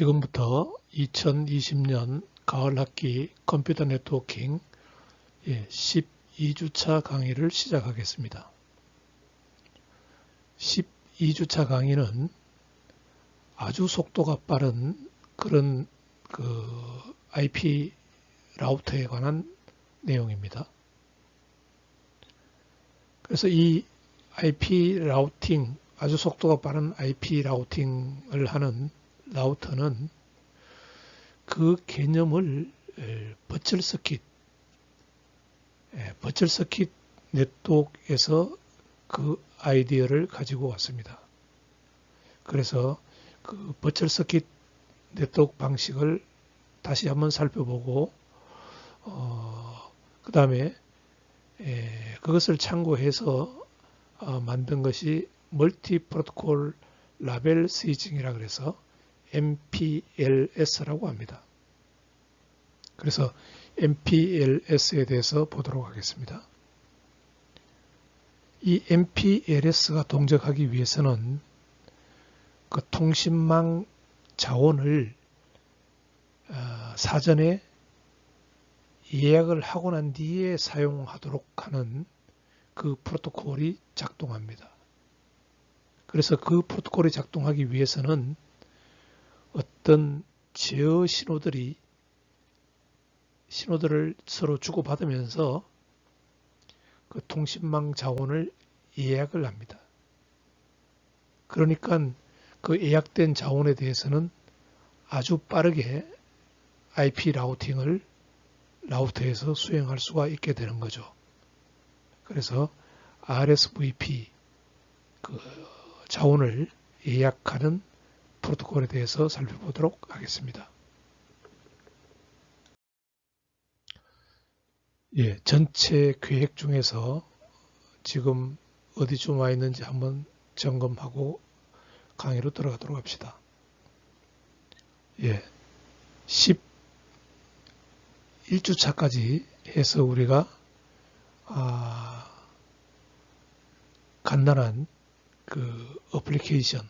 지금부터 2020년 가을 학기 컴퓨터 네트워킹 12주차 강의를 시작하겠습니다. 12주차 강의는 아주 속도가 빠른 그런 IP 라우터에 관한 내용입니다. 그래서 이 IP 라우팅, 아주 속도가 빠른 IP 라우팅을 하는 라우터는 그 개념을 버츄얼 서킷 네트워크에서 그 아이디어를 가지고 왔습니다. 그래서 그 버츄얼 서킷 네트워크 방식을 다시 한번 살펴보고 그 다음에 그것을 참고해서 만든 것이 멀티 프로토콜 라벨 스위칭이라 그래서 MPLS라고 합니다. 그래서 MPLS에 대해서 보도록 하겠습니다. 이 MPLS가 동작하기 위해서는 그 통신망 자원을 사전에 예약을 하고 난 뒤에 사용하도록 하는 그 프로토콜이 작동합니다. 그래서 그 프로토콜이 작동하기 위해서는 어떤 제어 신호들을 서로 주고받으면서 그 통신망 자원을 예약을 합니다. 그러니까 그 예약된 자원에 대해서는 아주 빠르게 IP 라우팅을 라우터에서 수행할 수가 있게 되는 거죠. 그래서 RSVP 그 자원을 예약하는 프로토콜에 대해서 살펴보도록 하겠습니다. 전체 계획 중에서 지금 어디쯤 와 있는지 한번 점검하고 강의로 들어가도록 합시다. 11주차까지 해서 우리가 간단한 그 어플리케이션에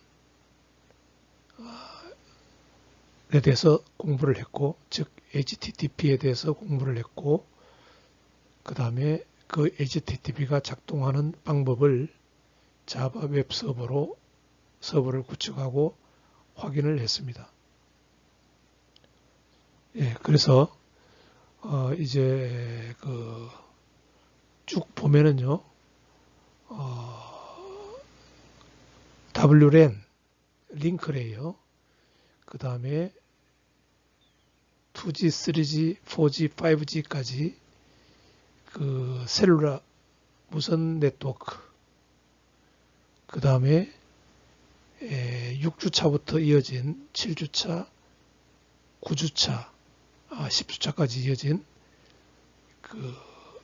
대해서 공부를 했고, 즉 HTTP에 대해서 공부를 했고, 그 다음에 그 HTTP가 작동하는 방법을 자바 웹 서버를 구축하고 확인을 했습니다. 그래서 이제 쭉 보면은요, WLAN 링크 레이어, 그 다음에 2G, 3G, 4G, 5G까지 그 셀룰라 무선 네트워크, 그 다음에 6주차부터 이어진 7주차, 9주차, 10주차까지 이어진 그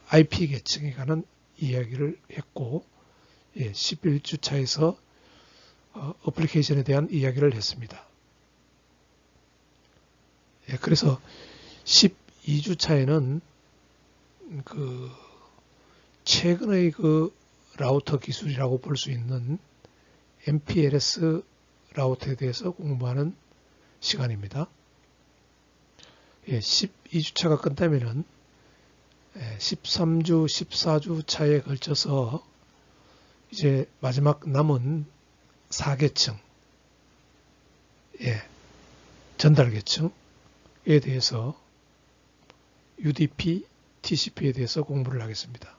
IP 계층에 관한 이야기를 했고, 11주차에서 어플리케이션에 대한 이야기를 했습니다. 그래서 12주차에는 그 최근의 그 라우터 기술이라고 볼 수 있는 MPLS 라우터에 대해서 공부하는 시간입니다. 12주차가 끝나면은 13주, 14주 차에 걸쳐서 이제 마지막 남은 4계층, 전달 계층에 대해서 UDP, TCP에 대해서 공부를 하겠습니다.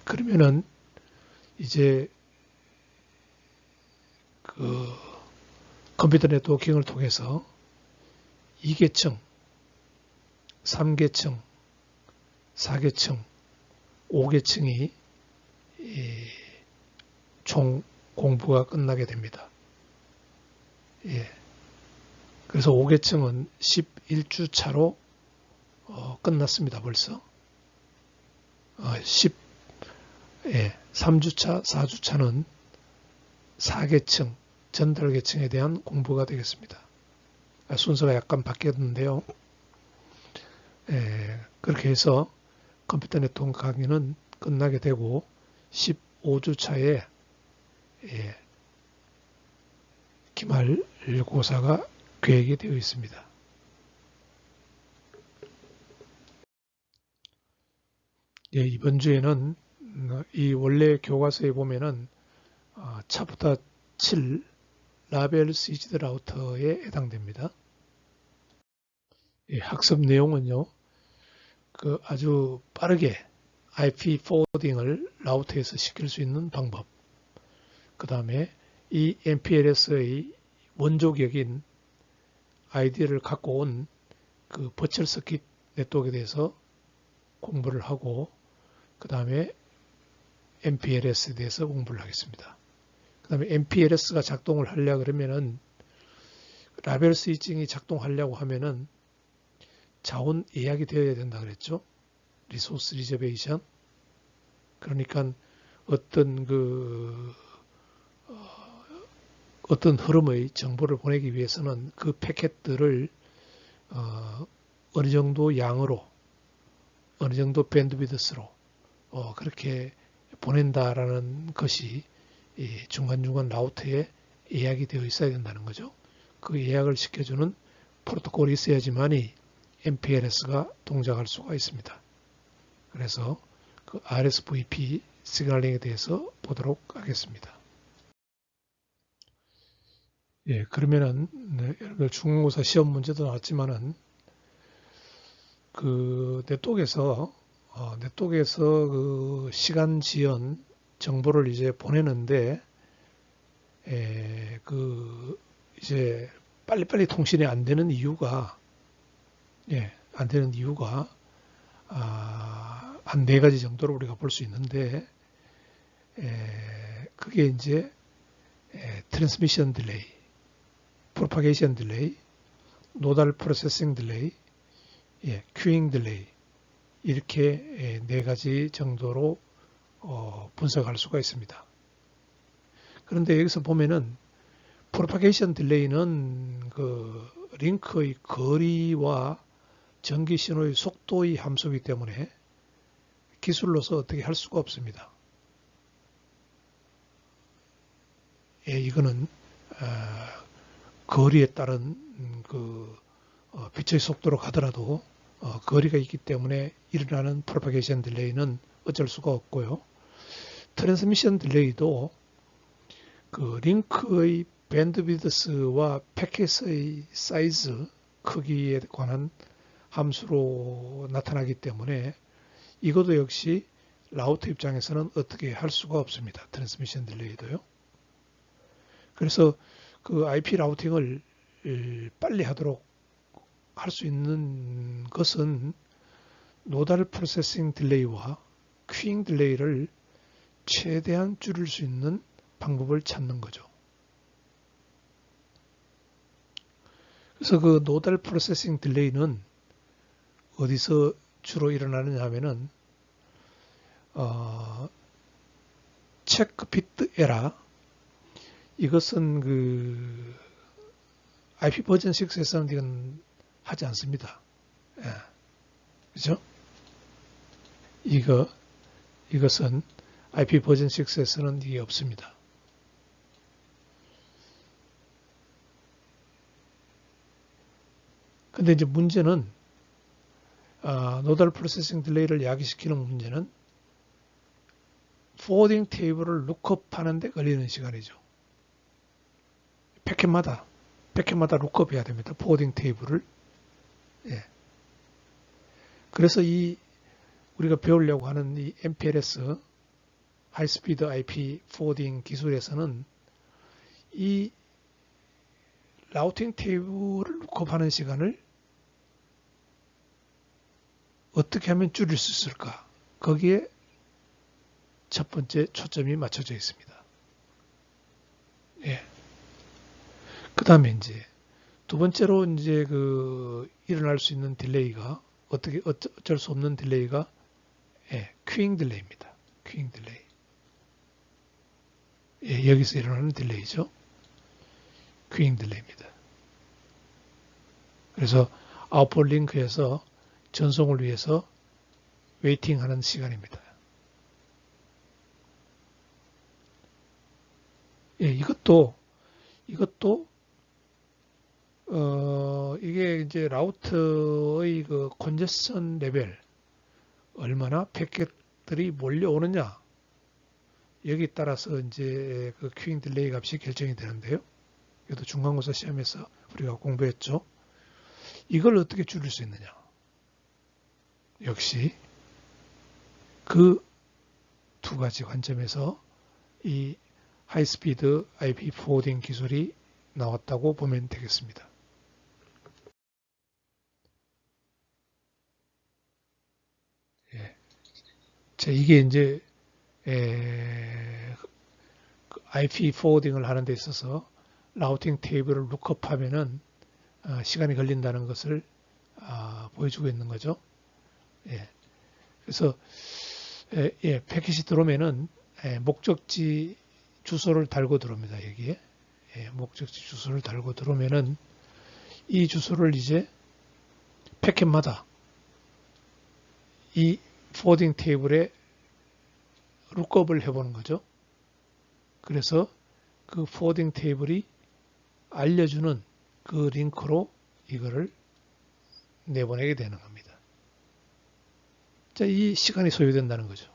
그러면은 이제 그 컴퓨터 네트워킹을 통해서 2계층, 3계층, 4계층, 5계층이 총 공부가 끝나게 됩니다. 그래서 5계층은 11주차로 끝났습니다. 벌써 3주차, 4주차는 4계층, 전달 계층에 대한 공부가 되겠습니다. 순서가 약간 바뀌었는데요. 그렇게 해서 컴퓨터 네트워크 강의는 끝나게 되고 15주차에 기말고사가 계획이 되어 있습니다. 예, 이번 주에는 이 원래 교과서에 보면은 차프터 7 라벨 시즈드 라우터에 해당됩니다. 예, 학습 내용은요, 그 아주 빠르게 IP 포워딩을 라우터에서 시킬 수 있는 방법, 그 다음에 이 MPLS의 원조격인 아이디를 갖고 온 그 버추얼 서킷 네트워크에 대해서 공부를 하고, 그 다음에 MPLS에 대해서 공부를 하겠습니다. 그 다음에 MPLS가 작동을 하려 그러면은 라벨 스위칭이 작동하려고 하면은 자원 예약이 되어야 된다 그랬죠. 리소스 리저베이션. 그러니까 어떤 어떤 흐름의 정보를 보내기 위해서는 그 패킷들을 어느 정도 양으로, 어느 정도 밴드위드스로 그렇게 보낸다라는 것이 중간중간 라우터에 예약이 되어 있어야 된다는 거죠. 그 예약을 시켜주는 프로토콜이 있어야지만이 MPLS가 동작할 수가 있습니다. 그래서 그 RSVP 시그널링에 대해서 보도록 하겠습니다. 예, 그러면은 여러분들 중간고사 시험 문제도 나왔지만은 그 네트워크에서 그 시간 지연 정보를 이제 보내는데 그 이제 빨리빨리 통신이 안 되는 이유가 한 네 가지 정도로 우리가 볼 수 있는데 그게 이제 트랜스미션 딜레이, 프로파게이션 딜레이, 노달 프로세싱 딜레이, 큐잉 딜레이 이렇게 네 가지 정도로 분석할 수가 있습니다. 그런데 여기서 보면은 프로파게이션 딜레이는 그 링크의 거리와 전기 신호의 속도의 함수이기 때문에 기술로서 어떻게 할 수가 없습니다. 이거는 거리에 따른 그 빛의 속도로 가더라도 거리가 있기 때문에 일어나는 프로파게이션 딜레이는 어쩔 수가 없고요. 트랜스미션 딜레이도 그 링크의 밴드위드스와 패킷의 사이즈, 크기에 관한 함수로 나타나기 때문에 이것도 역시 라우터 입장에서는 어떻게 할 수가 없습니다. 트랜스미션 딜레이도요. 그래서 그 IP 라우팅을 빨리 하도록 할 수 있는 것은 노달 프로세싱 딜레이와 큐잉 딜레이를 최대한 줄일 수 있는 방법을 찾는 거죠. 그래서 그 노달 프로세싱 딜레이는 어디서 주로 일어나느냐 하면은 체크 비트 에라, 이것은 그 IP 버전 6에서는 이건 하지 않습니다. 그죠? 이것은 IP 버전 6에서는 이게 없습니다. 근데 이제 문제는 노달 프로세싱 딜레이를 야기시키는 문제는 포워딩 테이블을 룩업 하는데 걸리는 시간이죠. 패킷마다 룩업 해야 됩니다. 포워딩 테이블을. 그래서 우리가 배우려고 하는 이 MPLS 하이스피드 IP 포워딩 기술에서는 이 라우팅 테이블을 룩업하는 시간을 어떻게 하면 줄일 수 있을까? 거기에 첫 번째 초점이 맞춰져 있습니다. 그 다음에 이제 두 번째로 이제 일어날 수 있는 딜레이가 어쩔 수 없는 딜레이가 큐잉 딜레이입니다. 큐잉 딜레이. 여기서 일어나는 딜레이죠. 큐잉 딜레이입니다. 그래서 아웃풋 링크에서 전송을 위해서 웨이팅하는 시간입니다. 이것도 이게 이제 라우터의 그 컨제션 레벨, 얼마나 패킷들이 몰려오느냐, 여기 따라서 이제 그 큐잉 딜레이 값이 결정이 되는데요. 이것도 중간고사 시험에서 우리가 공부했죠. 이걸 어떻게 줄일 수 있느냐. 역시 그 두 가지 관점에서 이 하이스피드 IP 포워딩 기술이 나왔다고 보면 되겠습니다. 예. 자, 이게 이제 IP 포워딩을 하는 데 있어서 라우팅 테이블을 룩업하면은 시간이 걸린다는 것을 보여주고 있는 거죠. 예. 그래서 패킷이 들어오면은 목적지 주소를 달고 들어옵니다. 여기에 목적지 주소를 달고 들어오면은 이 주소를 이제 패킷마다 이 포워딩 테이블에 룩업을 해보는 거죠. 그래서 그 포워딩 테이블이 알려주는 그 링크로 이거를 내보내게 되는 겁니다. 자, 이 시간이 소요된다는 거죠.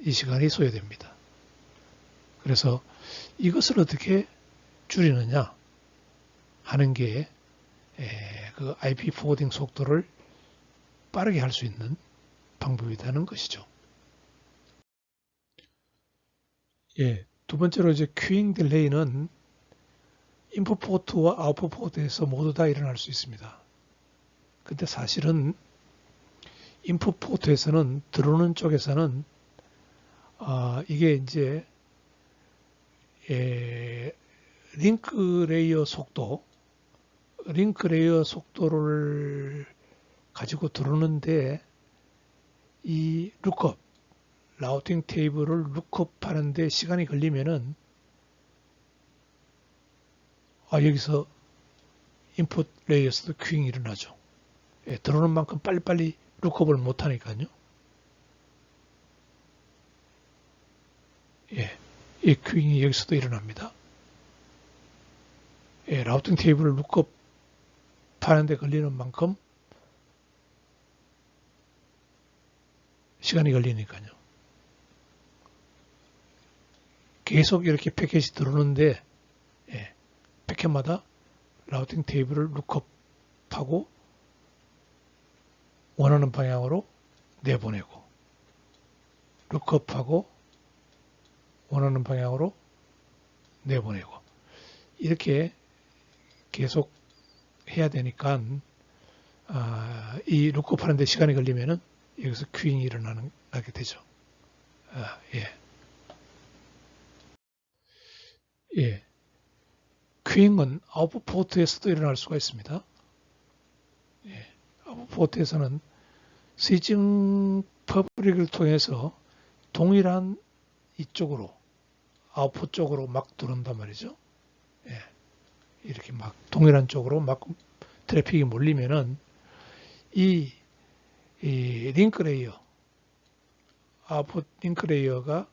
이 시간이 소요됩니다. 그래서 이것을 어떻게 줄이느냐 하는 게 그 IP 포워딩 속도를 빠르게 할 수 있는 방법이라는 것이죠. 예, 두 번째로 이제 큐잉 딜레이는 인풋 포트와 아웃풋 포트에서 모두 다 일어날 수 있습니다. 근데 사실은 인풋 포트에서는 들어오는 쪽에서는 이게 이제 링크 레이어 속도를 가지고 들어오는데 이 룩업, 라우팅 테이블을 룩업 하는데 시간이 걸리면은 여기서 인풋 레이어에서도 큐잉이 일어나죠. 들어오는 만큼 빨리빨리 룩업을 못하니까요. 이 큐잉이 여기서도 일어납니다. 라우팅 테이블을 룩업 하는데 걸리는 만큼 시간이 걸리니까요. 계속 이렇게 패킷이 들어오는데 패킷마다 라우팅 테이블을 룩업하고 원하는 방향으로 내보내고 룩업하고 원하는 방향으로 내보내고 이렇게 계속 해야 되니까 이 룩업하는 데 시간이 걸리면은 여기서 큐잉이 일어나게 되죠. 큐잉은 아웃풋 포트에서도 일어날 수가 있습니다. 아웃풋 포트에서는 스위칭 퍼블릭을 통해서 동일한 이쪽으로 아웃풋 쪽으로 막 들어온단 말이죠. 이렇게 막 동일한 쪽으로 막 트래픽이 몰리면은 이 링크 레이어, 아웃풋 링크 레이어가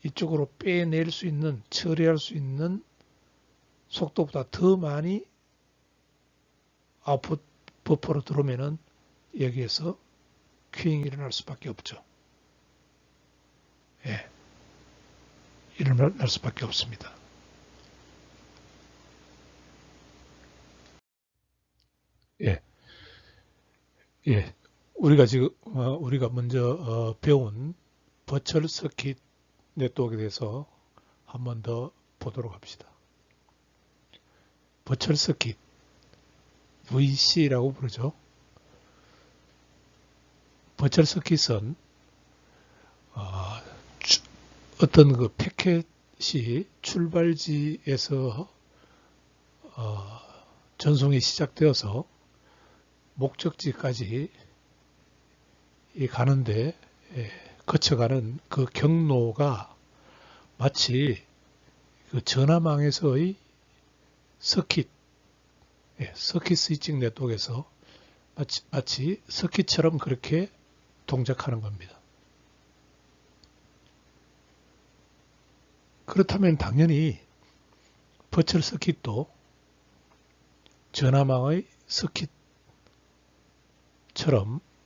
이쪽으로 빼낼 수 있는, 처리할 수 있는 속도보다 더 많이 아웃풋 버퍼로 들어오면은 여기에서 큐잉이 일어날 수밖에 없죠. 일어날 수밖에 없습니다. 우리가 지금 우리가 먼저 배운 버추얼 서킷 네트워크에 대해서 한 번 더 보도록 합시다. 버추얼 서킷 VC라고 부르죠. 버추얼 서킷은 어떤 그 패킷이 출발지에서 전송이 시작되어서 목적지까지 가는데 거쳐가는 그 경로가 마치 그 전화망에서의 서킷 스위칭 네트워크에서 마치 서킷처럼 그렇게 동작하는 겁니다. 그렇다면 당연히 버추얼 서킷도 전화망의 서킷처럼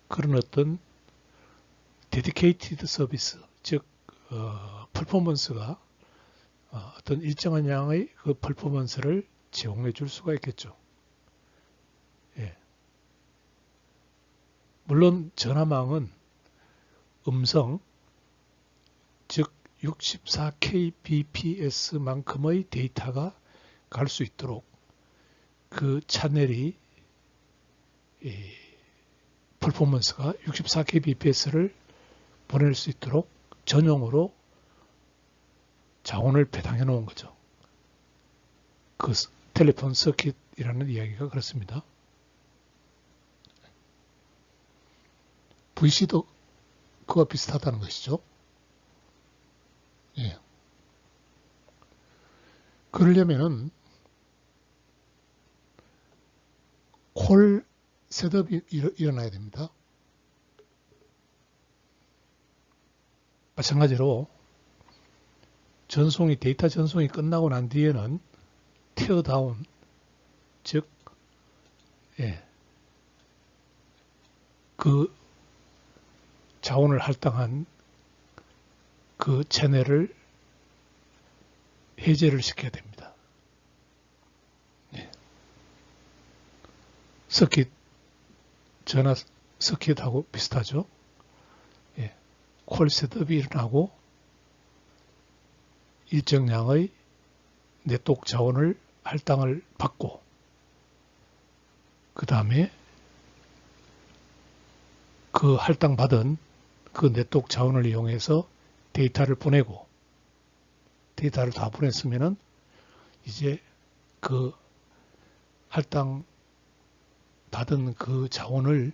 그런 어떤 데디케이티드 서비스, 즉 퍼포먼스가 어떤 일정한 양의 그 퍼포먼스를 제공해 줄 수가 있겠죠. 예. 물론 전화망은 음성, 즉 64kbps만큼의 데이터가 갈 수 있도록 그 채널이 퍼포먼스가 64kbps를 보낼 수 있도록 전용으로 자원을 배당해 놓은 거죠. 그 텔레폰 서킷이라는 이야기가 그렇습니다. VC도 그와 비슷하다는 것이죠. 예. 그러려면은 콜 셋업이 일어나야 됩니다. 마찬가지로 데이터 전송이 끝나고 난 뒤에는 티어다운, 즉, 그 자원을 할당한 그 채널을 해제를 시켜야 됩니다. 전화 서킷하고 비슷하죠. 콜 셋업이 일어나고 일정량의 네트워크 자원을 할당을 받고 그 다음에 그 할당받은 그 네트워크 자원을 이용해서 데이터를 보내고 데이터를 다 보냈으면은 이제 그 할당 받은 그 자원을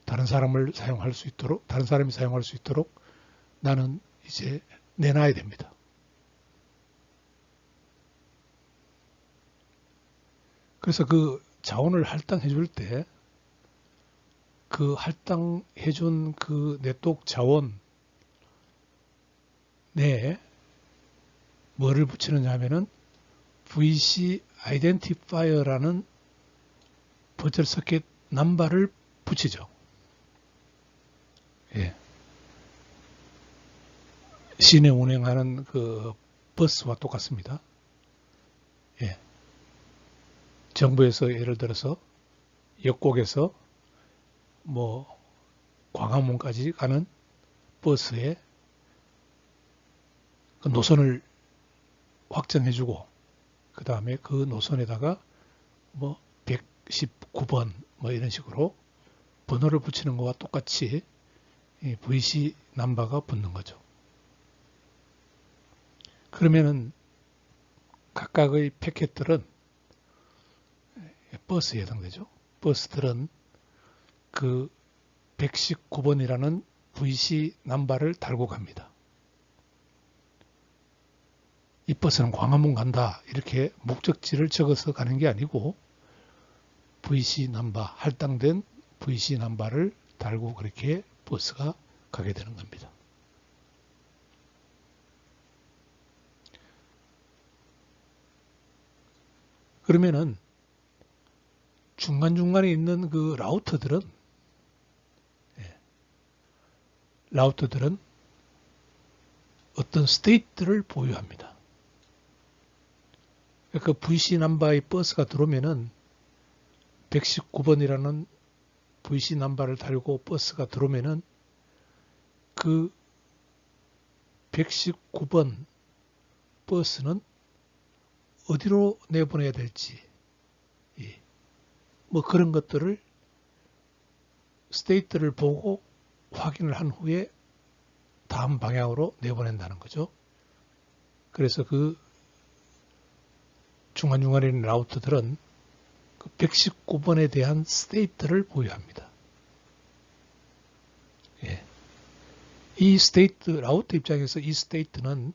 다른 사람이 사용할 수 있도록 나는 이제 내놔야 됩니다. 그래서 그 자원을 할당해 줄 때 그 할당해 준 그 네트워크 자원 내에 뭐를 붙이느냐 하면은 VC 아이덴티파이어라는 버추얼 서킷 넘버를 붙이죠. 예. 시내 운행하는 그 버스와 똑같습니다. 예. 정부에서 예를 들어서 역곡에서 뭐 광화문까지 가는 버스에 그 노선을 확정해주고 그 다음에 그 노선에다가 뭐 119번 뭐 이런 식으로 번호를 붙이는 것과 똑같이 VC 넘버가 붙는 거죠. 그러면은 각각의 패킷들은 버스에 해당되죠. 버스들은 그 119번이라는 VC 넘버를 달고 갑니다. 이 버스는 광화문 간다 이렇게 목적지를 적어서 가는 게 아니고 VC 넘버, 할당된 VC 넘버를 달고 그렇게 버스가 가게 되는 겁니다. 그러면은 중간중간에 있는 그 라우터들은 어떤 스테이트를 보유합니다. 그 VC 넘버의 버스가 들어오면은 119번이라는 VC 넘버를 달고 버스가 들어오면은 그 119번 버스는 어디로 내보내야 될지 뭐 그런 것들을 스테이트를 보고 확인을 한 후에 다음 방향으로 내보낸다는 거죠. 그래서 그 중간중간에 있는 라우터들은 그 119번에 대한 스테이트를 보유합니다. 예. 이 스테이트, 라우터 입장에서 이 스테이트는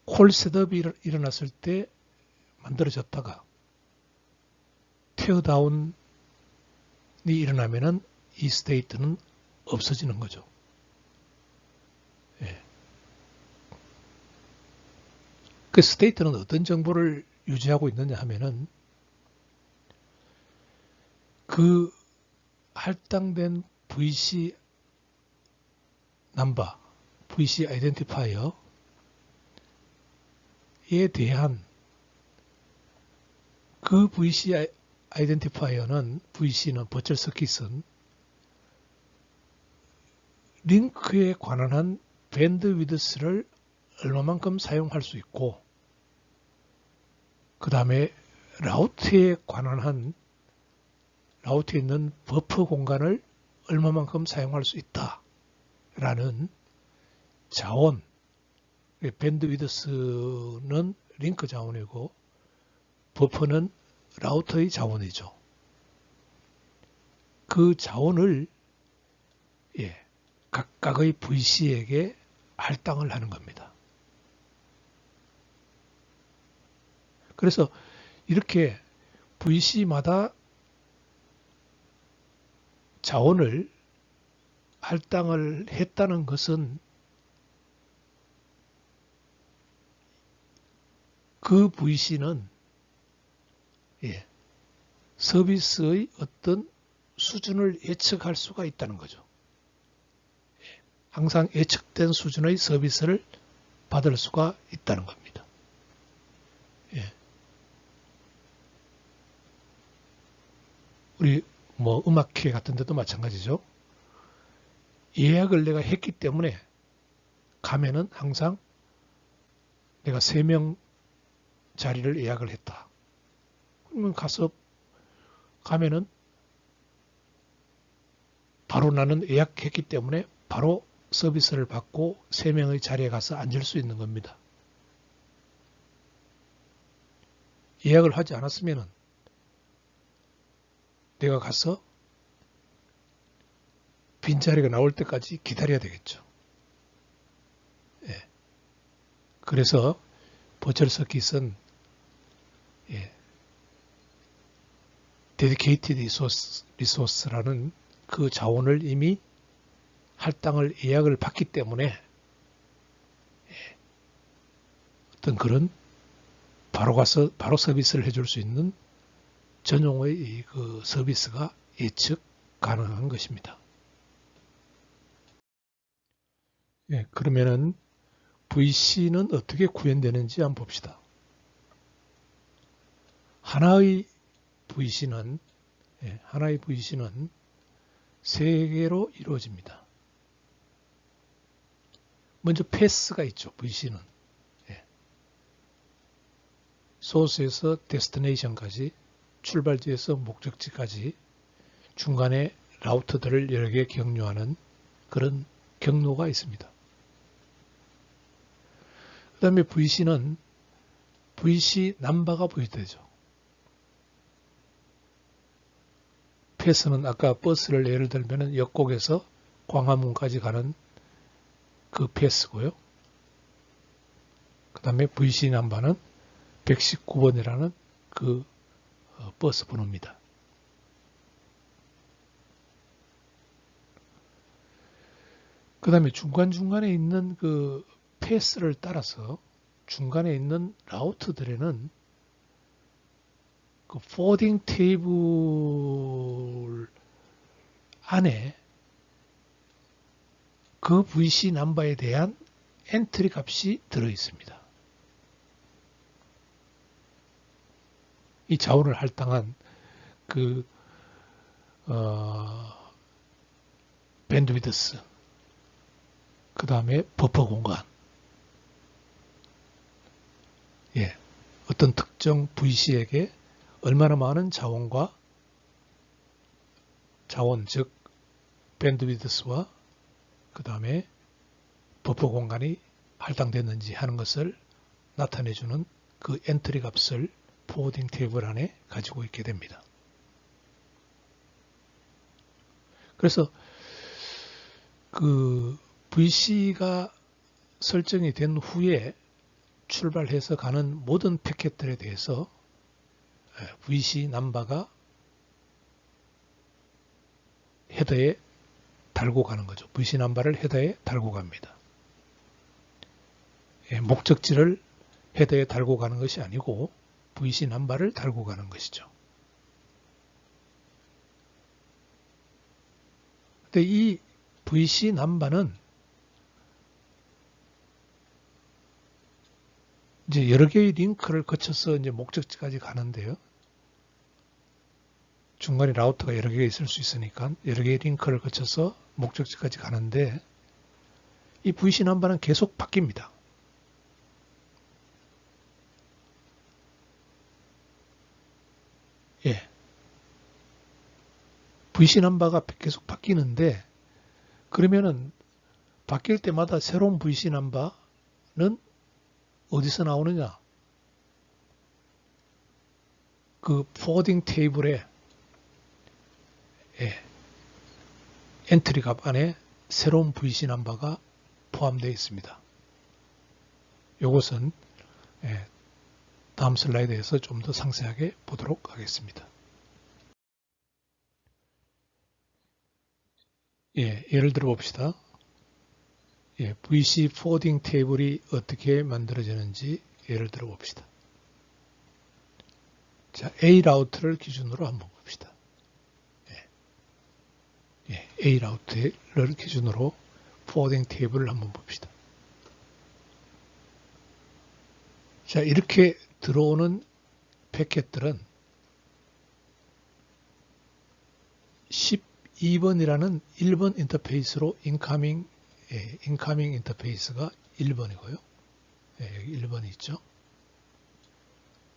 콜 셋업이 일어났을 때 만들어졌다가 테어다운이 일어나면은 이 스테이트는 없어지는 거죠. 예. 그 스테이트는 어떤 정보를 유지하고 있느냐 하면은 그 할당된 VC 넘버, VC 아이덴티파이어에 대한 그 VC 아이덴티파이어는 VC는 버추얼 서킷은 링크에 관한 밴드위드스를 얼마만큼 사용할 수 있고 그 다음에 라우트에 관한 라우트에 있는 버퍼 공간을 얼마만큼 사용할 수 있다라는 자원, 밴드위드스는 링크 자원이고 버퍼는 라우터의 자원이죠. 그 자원을 각각의 VC에게 할당을 하는 겁니다. 그래서 이렇게 VC마다 자원을 할당을 했다는 것은 그 VC는 서비스의 어떤 수준을 예측할 수가 있다는 거죠. 항상 예측된 수준의 서비스를 받을 수가 있다는 겁니다. 우리 음악회 같은 데도 마찬가지죠. 예약을 내가 했기 때문에 가면은 항상 내가 3명 자리를 예약을 했다. 그러면 가면은 바로 나는 예약했기 때문에 바로 서비스를 받고 3명의 자리에 가서 앉을 수 있는 겁니다. 예약을 하지 않았으면은 내가 가서 빈자리가 나올 때까지 기다려야 되겠죠. 그래서 버추얼 서킷은 데디케이티드 리소스라는 그 자원을 이미 할당을 예약을 받기 때문에 어떤 그런 바로 가서 바로 서비스를 해줄 수 있는 전용의 그 서비스가 예측 가능한 것입니다. 그러면은 VC는 어떻게 구현되는지 한번 봅시다. 하나의 VC는 3개로 이루어집니다. 먼저 패스가 있죠. VC는 소스에서 데스티네이션까지, 출발지에서 목적지까지 중간에 라우터들을 여러 개 경유하는 그런 경로가 있습니다. 그 다음에 VC는 VC 넘버가 부여되죠. 패스는 아까 버스를 예를 들면 역곡에서 광화문까지 가는 그 패스고요. 그 다음에 VC 넘버는 119번이라는 그 버스 번호입니다. 그 다음에 중간중간에 있는 그 패스를 따라서 중간에 있는 라우트들에는 그 포딩 테이블 안에 그 VC 넘버에 대한 엔트리 값이 들어 있습니다. 이 자원을 할당한 그 밴드위드스, 그 다음에 버퍼 공간, 어떤 특정 VC에게 얼마나 많은 자원과 자원, 즉 밴드위드스와 그 다음에 버퍼 공간이 할당됐는지 하는 것을 나타내주는 그 엔트리 값을 포워딩 테이블 안에 가지고 있게 됩니다. 그래서 그 VC가 설정이 된 후에 출발해서 가는 모든 패킷들에 대해서 VC 넘버가 헤더에 달고 가는 거죠. VC 넘버를 헤더에 달고 갑니다. 목적지를 헤더에 달고 가는 것이 아니고 VC 넘버를 달고 가는 것이죠. 근데 이 VC 남바는 이제 여러 개의 링크를 거쳐서 이제 목적지까지 가는데요. 중간에 라우터가 여러 개가 있을 수 있으니까 여러 개의 링크를 거쳐서 목적지까지 가는데 이 VC 남바는 계속 바뀝니다. 예. VC 넘버가 계속 바뀌는데 그러면은 바뀔 때마다 새로운 VC 넘버는 어디서 나오느냐? 그 포워딩 테이블에 엔트리 값 안에 새로운 VC 넘버가 포함되어 있습니다. 이것은 다음 슬라이드에서 좀 더 상세하게 보도록 하겠습니다. 예를 들어 봅시다. VC 포워딩 테이블이 어떻게 만들어지는지 예를 들어 봅시다. 자, A 라우트를 기준으로 한번 봅시다. A 라우트를 기준으로 포워딩 테이블을 한번 봅시다. 자, 이렇게 들어오는 패킷들은 12번이라는 1번 인터페이스로 인카밍 인터페이스가 1번이고요. 여기 1번이 있죠.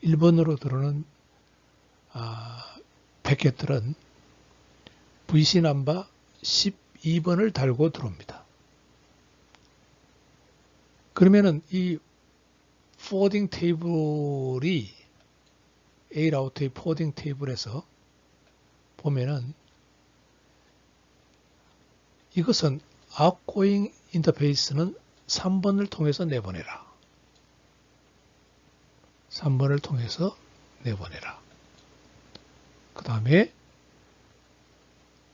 1번으로 들어오는 패킷들은 VC 넘버 12번을 달고 들어옵니다. 그러면은 이 포워딩 테이블이 A 라우트의 포워딩 테이블에서 보면은 이것은 outgoing 인터페이스는 3번을 통해서 내보내라. 3번을 통해서 내보내라. 그 다음에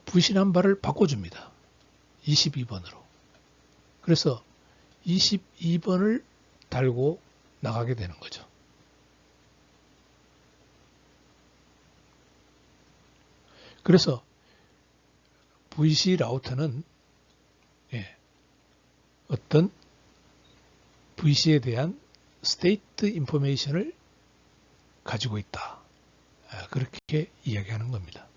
VC 넘버를 바꿔줍니다. 22번으로. 그래서 22번을 달고 나가게 되는 거죠. 그래서 VC 라우터는 어떤 VC에 대한 스테이트 인포메이션을 가지고 있다. 그렇게 이야기하는 겁니다.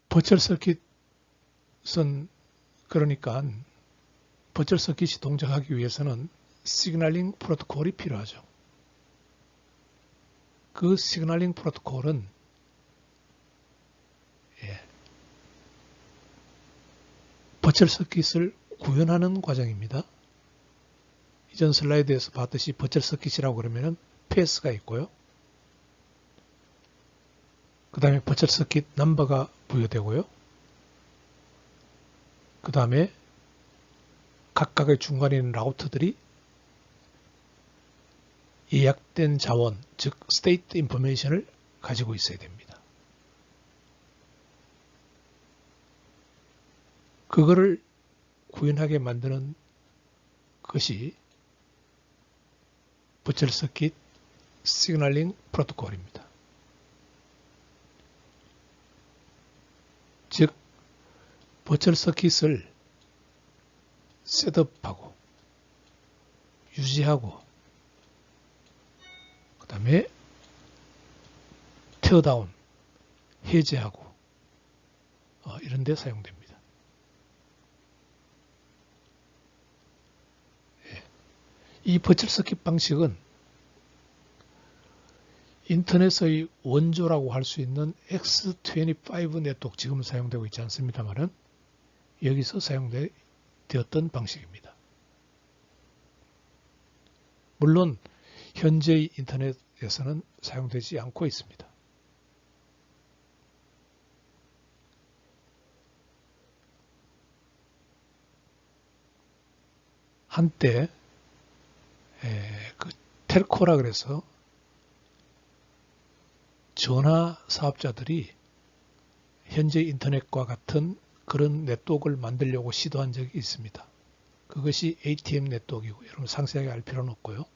버추얼 서킷은 그러니까 버추얼 서킷이 동작하기 위해서는 시그널링 프로토콜이 필요하죠. 그 시그널링 프로토콜은 버추얼 서킷을 구현하는 과정입니다. 이전 슬라이드에서 봤듯이 버추얼 서킷이라고 그러면은 패스가 있고요. 그 다음에 버추얼 서킷 넘버가 부여되고요. 그 다음에 각각의 중간에 있는 라우터들이 예약된 자원, 즉 스테이트 인포메이션을 가지고 있어야 됩니다. 그거를 구현하게 만드는 것이 버추얼 서킷 시그널링 프로토콜입니다. 즉 버추얼 서킷을 셋업하고 유지하고 그 다음에 테어다운, 해제하고 이런 데 사용됩니다. 이 버추얼 서킷 방식은 인터넷의 원조라고 할 수 있는 X25 네트워크 지금 사용되고 있지 않습니다만은 여기서 사용되었던 방식입니다. 물론 현재의 인터넷에서는 사용되지 않고 있습니다. 한때 그 텔코라 그래서 전화 사업자들이 현재 인터넷과 같은 그런 네트워크를 만들려고 시도한 적이 있습니다. 그것이 ATM 네트워크이고, 여러분 상세하게 알 필요는 없고요.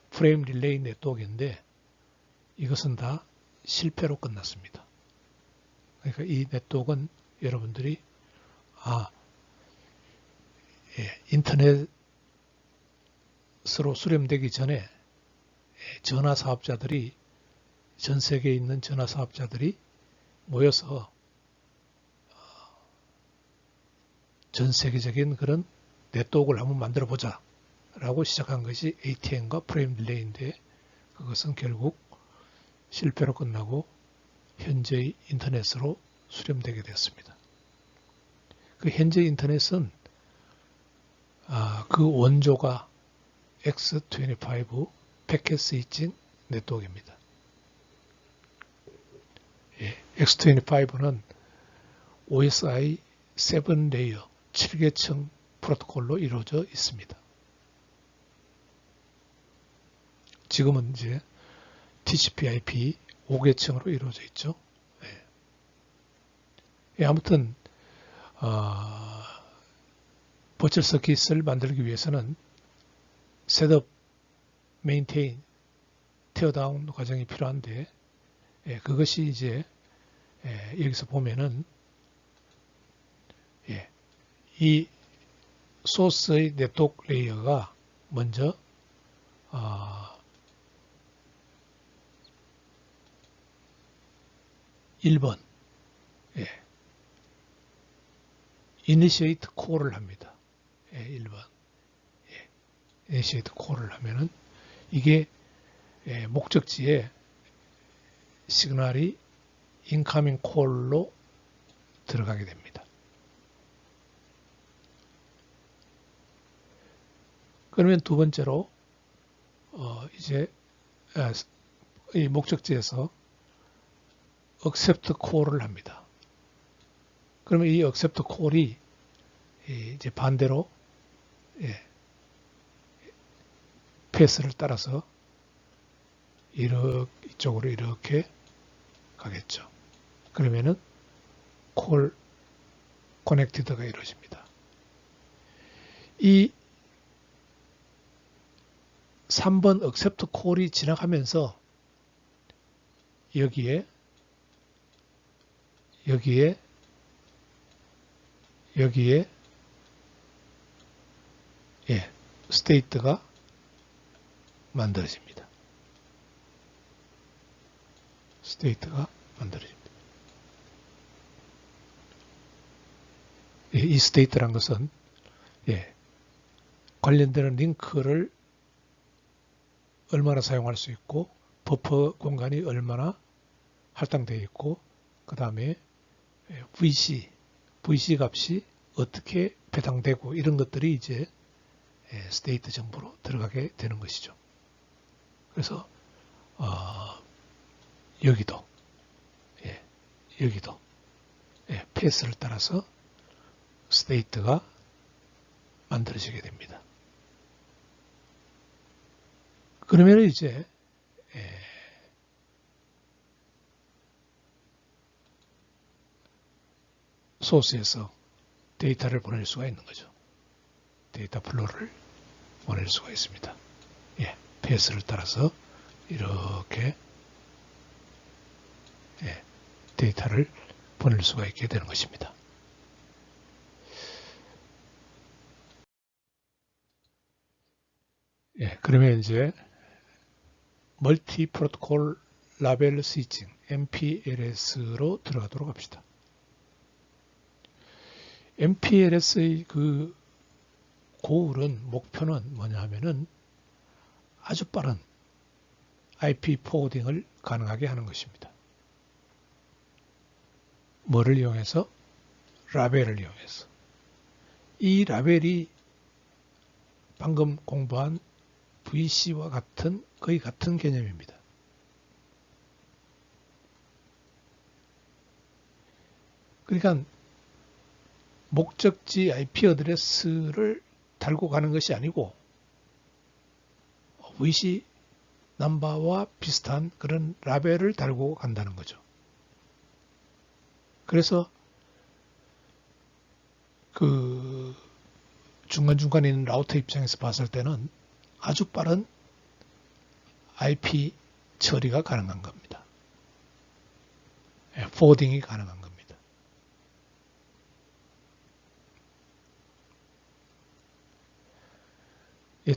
프레임 릴레이 네트워크인데 이것은 다 실패로 끝났습니다. 그러니까 이 네트워크는 여러분들이 인터넷으로 수렴되기 전에 전화 사업자들이, 전 세계에 있는 전화 사업자들이 모여서 전 세계적인 그런 네트워크를 한번 만들어 보자 라고 시작한 것이 ATM과 프레임 릴레이인데, 그것은 결국 실패로 끝나고 현재의 인터넷으로 수렴되게 됐습니다. 그 현재 인터넷은 그 원조가 X25 패킷 스위칭 네트워크입니다. X25는 OSI 7레이어 7계층 프로토콜로 이루어져 있습니다. 지금은 이제 TCP/IP 5계층으로 이루어져 있죠. 아무튼 버추얼 서킷을 만들기 위해서는 셋업, 메인테인, 테어다운 과정이 필요한데, 그것이 이제 여기서 보면은 이 소스의 네트워크 레이어가 먼저 1번 이니시에이트 콜을 합니다. 1번 이니시에이트 콜을 하면은 이게 목적지에 시그널이 인커밍 콜로 들어가게 됩니다. 그러면 두 번째로 이제 이 목적지에서 accept call을 합니다. 그러면 이 accept call이 이제 반대로 패스를 따라서 이쪽으로 이렇게 가겠죠. 그러면은 콜 커넥티드가 이루어집니다. 이 3번 accept call이 지나가면서 여기에 스테이트가 만들어집니다. 스테이트가 만들어집니다. 이 스테이트란 것은 관련되는 링크를 얼마나 사용할 수 있고, 버퍼 공간이 얼마나 할당되어 있고, 그 다음에 VC 값이 어떻게 배당되고, 이런 것들이 이제 스테이트 정보로 들어가게 되는 것이죠. 그래서 여기도 패스를 따라서 스테이트가 만들어지게 됩니다. 그러면 이제 소스에서 데이터를 보낼 수가 있는 거죠. 데이터 플로우를 보낼 수가 있습니다. 패스를 따라서 이렇게 데이터를 보낼 수가 있게 되는 것입니다. 그러면 이제 멀티 프로토콜 라벨 스위칭 MPLS로 들어가도록 합시다. MPLS의 그 고울은, 목표는 뭐냐 하면은 아주 빠른 IP 포워딩을 가능하게 하는 것입니다. 뭐를 이용해서? 라벨을 이용해서. 이 라벨이 방금 공부한 VC와 거의 같은 개념입니다. 그러니까 목적지 IP 어드레스를 달고 가는 것이 아니고 VC 넘버와 비슷한 그런 라벨을 달고 간다는 거죠. 그래서 그 중간중간에 있는 라우터 입장에서 봤을 때는 아주 빠른 IP 처리가 가능한 겁니다. 포워딩이 가능한 겁니다.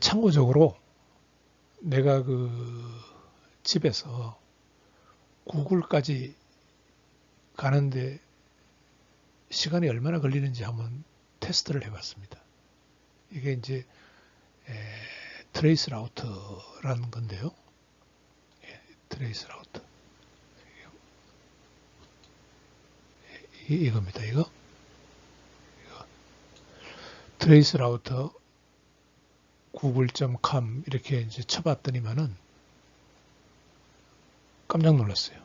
참고적으로 내가 그 집에서 구글까지 가는데 시간이 얼마나 걸리는지 한번 테스트를 해봤습니다. 이게 이제 트레이스 라우터라는 건데요. 트레이스 라우터. 이겁니다. 이거. 트레이스 라우터 google.com 이렇게 이제 쳐봤더니만은 깜짝 놀랐어요.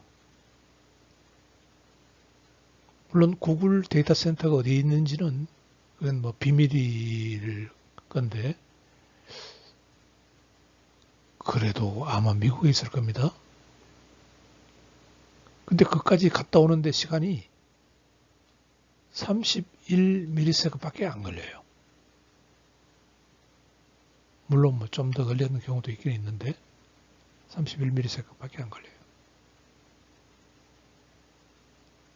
물론 구글 데이터 센터가 어디 있는지는 그건 뭐 비밀일 건데 그래도 아마 미국에 있을 겁니다. 근데 그까지 갔다 오는데 시간이 31ms 밖에 안 걸려요. 물론 뭐 좀 더 걸리는 경우도 있긴 있는데 31ms 밖에 안 걸려요.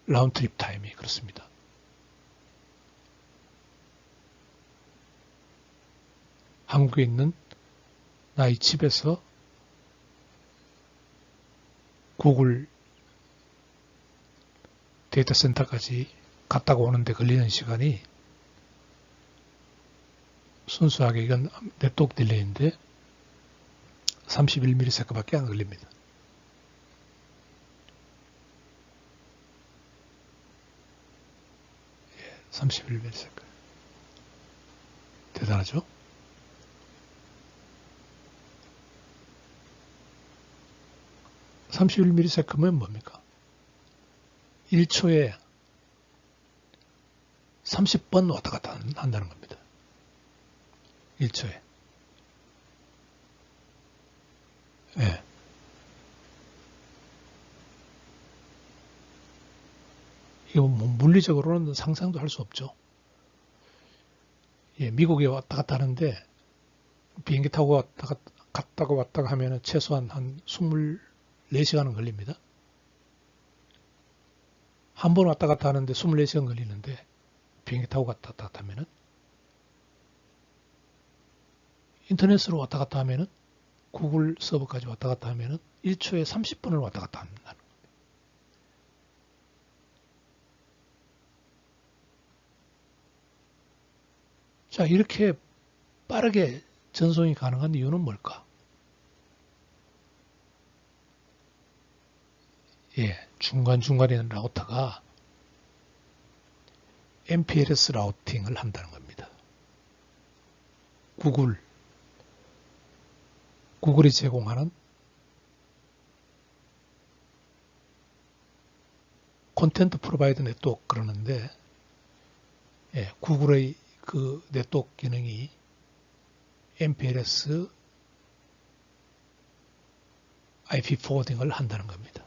라운드 트립 타임이 그렇습니다. 한국에 있는 나의 집에서 구글 데이터 센터까지 갔다가 오는데 걸리는 시간이 순수하게 이건 네트워크 딜레이인데 31ms 밖에 안 걸립니다. 예, 31ms. 대단하죠? (31ms)면 뭡니까? 1초에 30번 왔다 갔다 한다는 겁니다. 1초에. 예. 이거 뭐 물리적으로는 상상도 할 수 없죠. 예, 미국에 왔다 갔다 하는데 비행기 타고 갔다가 왔다가 하면은 최소한 한 24시간은 걸립니다. 한 번 왔다 갔다 하는데 24시간 걸리는데 비행기 타고 갔다 갔다 하면은 인터넷으로 왔다 갔다 하면은 구글 서버까지 왔다 갔다 하면은 1초에 30번을 왔다 갔다 합니다. 자, 이렇게 빠르게 전송이 가능한 이유는 뭘까? 예, 중간중간에 있는 라우터가 MPLS 라우팅을 한다는 겁니다. 구글이 제공하는 콘텐트 프로바이더 네트워크 그러는데, 예, 구글의 그 네트워크 기능이 MPLS IP 포워딩을 한다는 겁니다.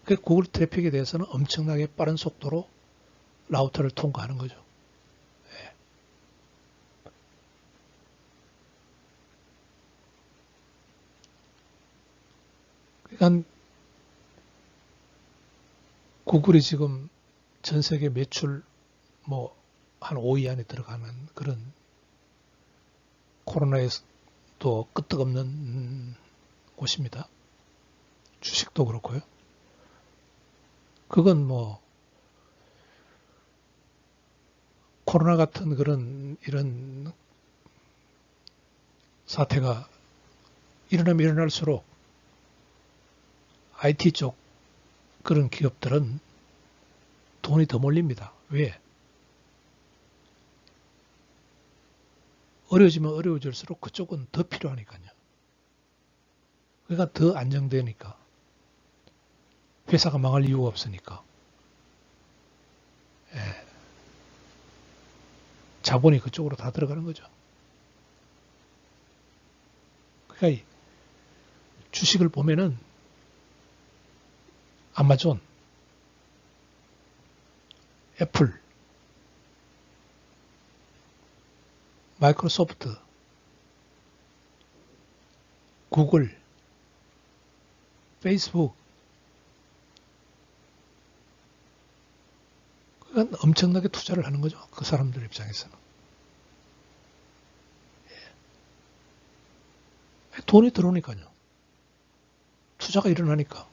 그 구글 트래픽에 대해서는 엄청나게 빠른 속도로 라우터를 통과하는 거죠. 예. 그러니까 구글이 지금 전 세계 매출 뭐 한 5위 안에 들어가는 그런 코로나에도 끄떡없는 곳입니다. 주식도 그렇고요. 그건 뭐 코로나 같은 그런 이런 사태가 일어나면 일어날수록 IT 쪽 그런 기업들은 돈이 더 몰립니다. 왜? 어려워지면 어려워질수록 그쪽은 더 필요하니까요. 그러니까 더 안정되니까. 회사가 망할 이유가 없으니까. 예. 자본이 그쪽으로 다 들어가는 거죠. 그러니까 주식을 보면은 아마존, 애플, 마이크로소프트, 구글, 페이스북, 그러니까 엄청나게 투자를 하는 거죠. 그 사람들 입장에서는. 돈이 들어오니까요. 투자가 일어나니까.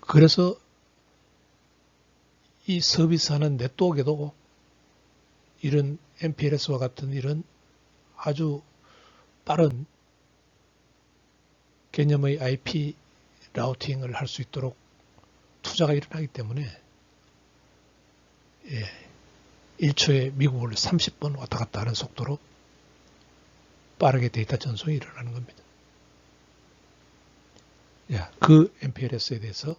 그래서 이 서비스하는 네트워크에도 이런 MPLS와 같은 이런 아주 빠른 개념의 IP 라우팅을 할 수 있도록 투자가 일어나기 때문에 1초에 미국을 30번 왔다 갔다 하는 속도로 빠르게 데이터 전송이 일어나는 겁니다. 그 MPLS에 대해서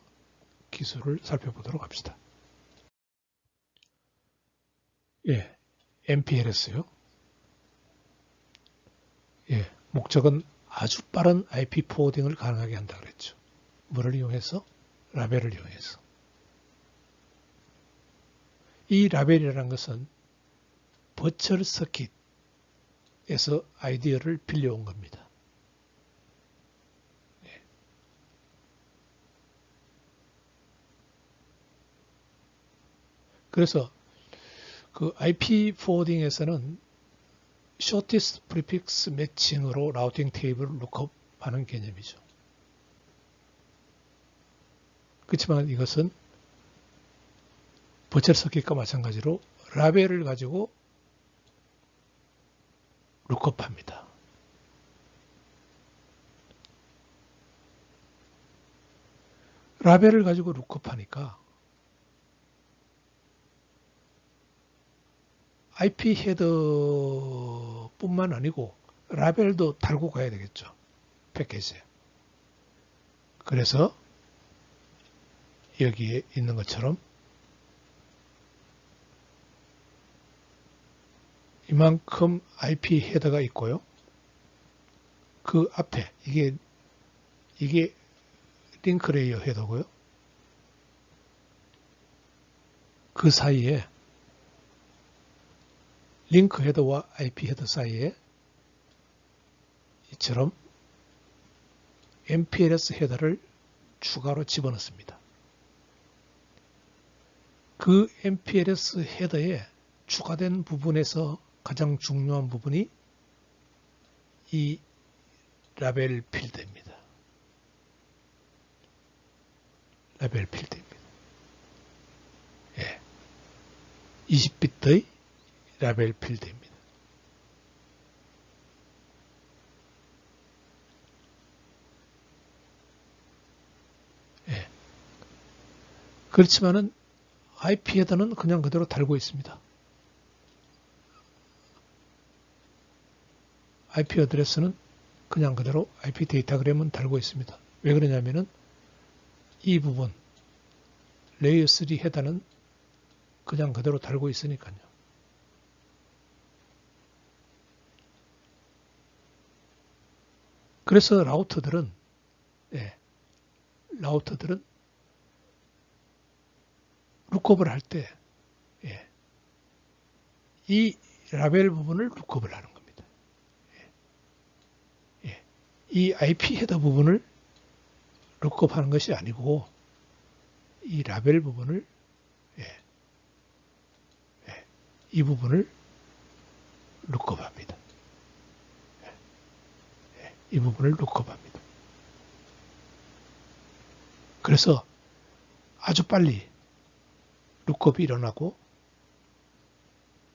기술을 살펴보도록 합시다. MPLS요. 목적은 아주 빠른 IP 포워딩을 가능하게 한다 그랬죠. 뭐를 이용해서? 라벨을 이용해서. 이 라벨이라는 것은 버추얼 서킷에서 아이디어를 빌려온 겁니다. 그래서 그 IP 포워딩에서는 shortest prefix 매칭으로 라우팅 테이블을 룩업하는 개념이죠. 그렇지만 이것은 버추얼 서킷과 마찬가지로 라벨을 가지고 룩업합니다. 라벨을 가지고 룩업하니까 IP 헤더뿐만 아니고 라벨도 달고 가야 되겠죠. 패키지에. 그래서 여기에 있는 것처럼 이만큼 IP 헤더가 있고요. 그 앞에 이게 링크 레이어 헤더고요. 그 사이에 링크 헤더와 IP 헤더 사이에 이처럼 MPLS 헤더를 추가로 집어넣습니다. 그 MPLS 헤더에 추가된 부분에서 가장 중요한 부분이 이 라벨 필드입니다. 라벨 필드입니다. 20비트의 라벨 필드입니다. 그렇지만은 IP 헤더는 그냥 그대로 달고 있습니다. IP 어드레스는 그냥 그대로 IP 데이터그램은 달고 있습니다. 왜 그러냐면은 이 부분 레이어 3 헤더는 그냥 그대로 달고 있으니까요. 그래서 라우터들은 룩업을 할 때 이 라벨 부분을 룩업을 하는 겁니다. 이 IP 헤더 부분을 룩업하는 것이 아니고 이 라벨 부분을 이 부분을 룩업합니다. 이 부분을 룩업합니다. 그래서 아주 빨리 룩업이 일어나고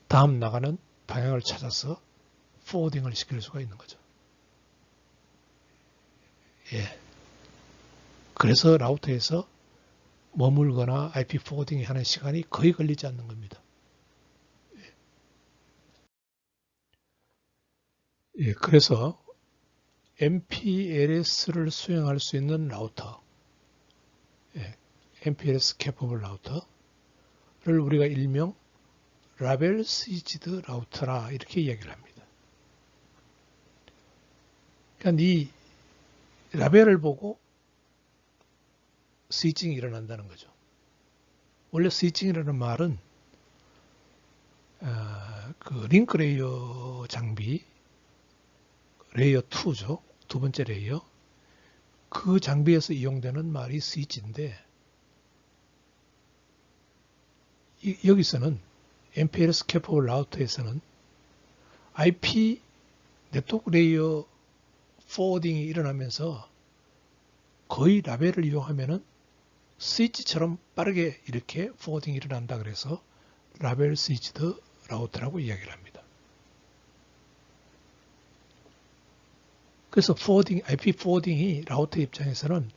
다음 나가는 방향을 찾아서 포워딩을 시킬 수가 있는 거죠. 그래서 라우터에서 머물거나 IP 포워딩 하는 시간이 거의 걸리지 않는 겁니다. 그래서 MPLS를 수행할 수 있는 라우터, MPLS capable 라우터를 우리가 일명 라벨 스위치드 라우터라 이렇게 이야기를 합니다. 그러니까 이 라벨을 보고 스위칭이 일어난다는 거죠. 원래 스위칭이라는 말은 그 링크 레이어 장비 레이어 2죠. 두 번째 레이어. 그 장비에서 이용되는 말이 스위치인데 여기서는 MPLS 캐퍼블 라우터에서는 IP 네트워크 레이어 포워딩이 일어나면서 거의 라벨을 이용하면은 스위치처럼 빠르게 이렇게 포워딩이 일어난다 그래서 라벨 스위치드 라우터라고 이야기를 합니다. 그래서 IP 포워딩이 라우터 입장에서는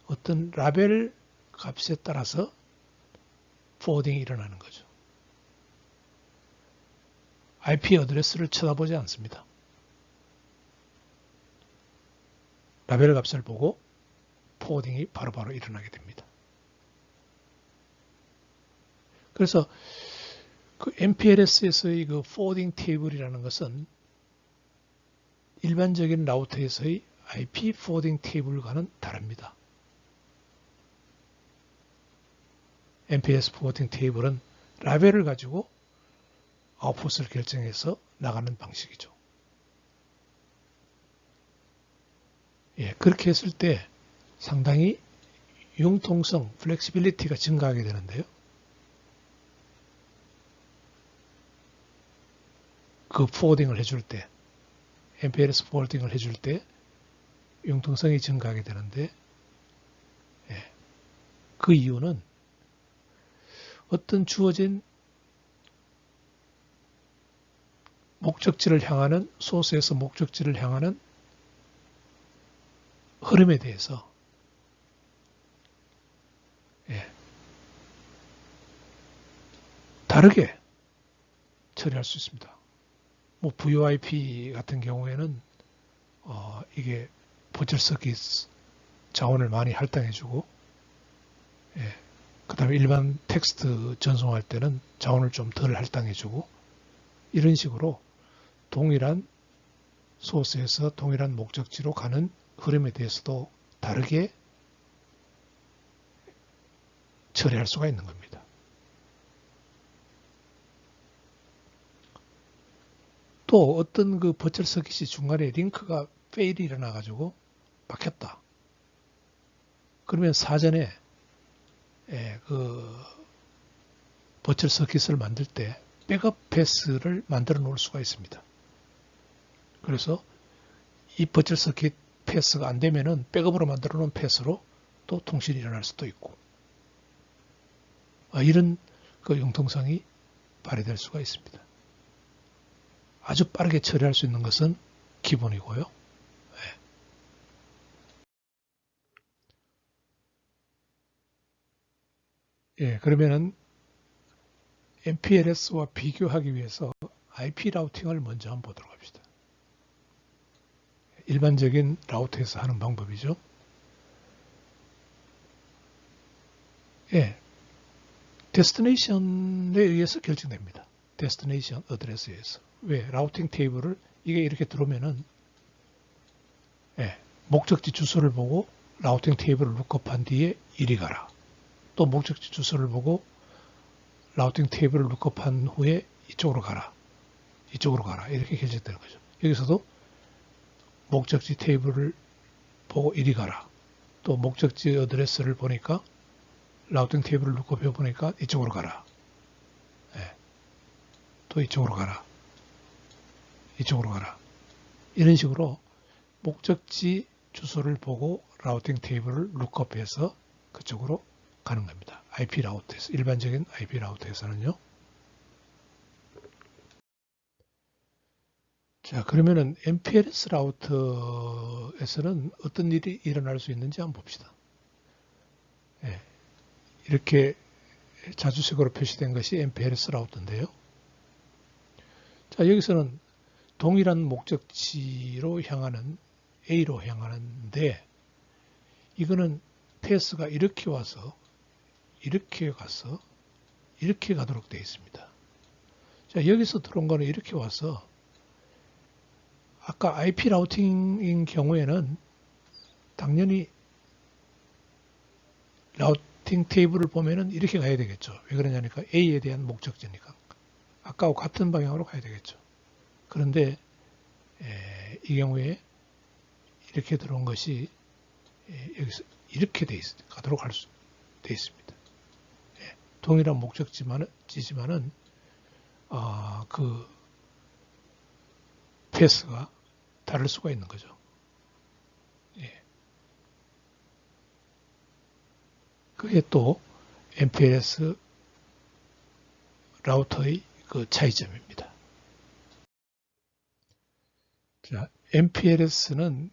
어떤 라벨 값에 따라서 포워딩이 일어나는 거죠. IP 어드레스를 쳐다보지 않습니다. 라벨 값을 보고 포워딩이 바로바로 일어나게 됩니다. 그래서 그 MPLS에서의 그 포워딩 테이블이라는 것은 일반적인 라우터에서의 IP 포워딩 테이블과는 다릅니다. MPLS 포워딩 테이블은 라벨을 가지고 아웃풋을 결정해서 나가는 방식이죠. 예, 그렇게 했을 때 상당히 융통성, 플렉시빌리티가 증가하게 되는데요. 그 포워딩을 해줄 때, MPLS 포워딩을 해줄 때 융통성이 증가하게 되는데, 예, 그 이유는 어떤 주어진 목적지를 향하는, 소스에서 목적지를 향하는 흐름에 대해서 다르게 처리할 수 있습니다. 뭐 VoIP 같은 경우에는 이게 버츄얼 서킷 자원을 많이 할당해주고, 그 다음에 일반 텍스트 전송할 때는 자원을 좀 덜 할당해주고, 이런 식으로 동일한 소스에서 동일한 목적지로 가는 흐름에 대해서도 다르게 처리할 수가 있는 겁니다. 또 어떤 그 버츄얼 서킷이 중간에 링크가 페일이 일어나가지고 막혔다. 그러면 사전에 그 버츄얼 서킷을 만들 때 백업 패스를 만들어 놓을 수가 있습니다. 그래서 이 버츄얼 서킷 패스가 안 되면은 백업으로 만들어 놓은 패스로 또 통신이 일어날 수도 있고, 이런 그 융통성이 발휘될 수가 있습니다. 아주 빠르게 처리할 수 있는 것은 기본이고요. 그러면은 MPLS와 비교하기 위해서 IP 라우팅을 먼저 한번 보도록 합시다. 일반적인 라우터에서 하는 방법이죠. 데스티네이션에 의해서 결정됩니다. 데스티네이션 어드레스에 의해서. 왜? 라우팅 테이블을 이게 이렇게 들어오면은 목적지 주소를 보고 라우팅 테이블을 룩업한 뒤에 이리 가라. 또 목적지 주소를 보고 라우팅 테이블을 룩업한 후에 이쪽으로 가라. 이쪽으로 가라. 이렇게 결정되는 거죠. 여기서도 목적지 테이블을 보고 이리 가라. 또 목적지 어드레스를 보니까 라우팅 테이블을 룩업해 보니까 이쪽으로 가라. 또 이쪽으로 가라. 이쪽으로 가라. 이런 식으로 목적지 주소를 보고 라우팅 테이블을 룩업해서 그쪽으로 가는 겁니다. IP 라우터에서, 일반적인 IP 라우터에서는요. 자, 그러면은 MPLS 라우터에서는 어떤 일이 일어날 수 있는지 한번 봅시다. 이렇게 자주색으로 표시된 것이 MPLS 라우터인데요. 자, 여기서는 동일한 목적지로 향하는 A로 향하는데 이거는 패스가 이렇게 와서 이렇게 가서 이렇게 가도록 되어 있습니다. 자, 여기서 들어온 거는 이렇게 와서 아까 IP 라우팅인 경우에는 당연히 라우팅 테이블을 보면은 이렇게 가야 되겠죠. 왜 그러냐니까 A에 대한 목적지니까. 아까와 같은 방향으로 가야 되겠죠. 그런데 이 경우에 이렇게 들어온 것이 여기서 이렇게 가도록 돼 있습니다. 동일한 목적지지만은 그 패스가 다를 수가 있는 거죠. 그게 또 MPLS 라우터의 그 차이점입니다. 자, MPLS는